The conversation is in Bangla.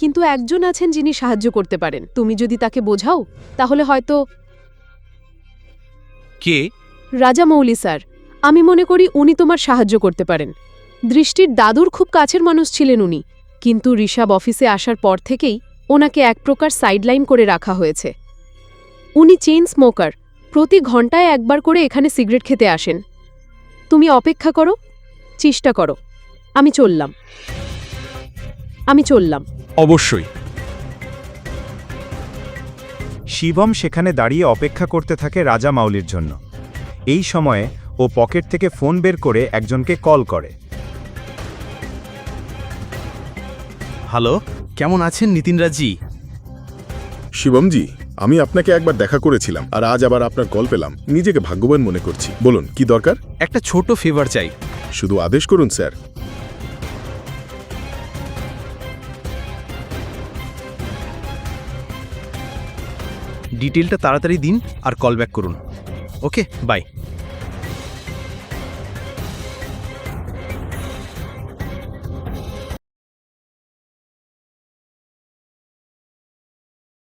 কিন্তু একজন আছেন যিনি সাহায্য করতে পারেন। তুমি যদি তাকে বোঝাও তাহলে হয়তো। কে? রাজামৌলি স্যার, আমি মনে করি উনি তোমার সাহায্য করতে পারেন। দৃষ্টির দাদুর খুব কাছের মানুষ ছিলেন উনি, কিন্তু ঋষাব অফিসে আসার পর থেকেই ওনাকে এক প্রকার সাইডলাইন করে রাখা হয়েছে। উনি চেইন স্মোকার, প্রতি ঘন্টায় একবার করে এখানে সিগারেট খেতে আসেন। তুমি অপেক্ষা করো, চেষ্টা করো। আমি চললাম। অবশ্যই। শিবম সেখানে দাঁড়িয়ে অপেক্ষা করতে থাকে রাজামৌলির জন্য। এই সময়ে ও পকেট থেকে ফোন বের করে একজনকে কল করে। হ্যালো, কেমন আছেন নিতিনরাজি? শিবমজি, আমি আপনাকে একবার দেখা করেছিলাম আর আজ আবার আপনার কল পেলাম। নিজেকে ভাগ্যবান মনে করছি। বলুন কি দরকার? একটা ছোট ফেভার চাই। শুধু আদেশ করুন স্যার। ডিটেলটা তাড়াতাড়ি দিন আর কল ব্যাক করুন। ওকে, বাই।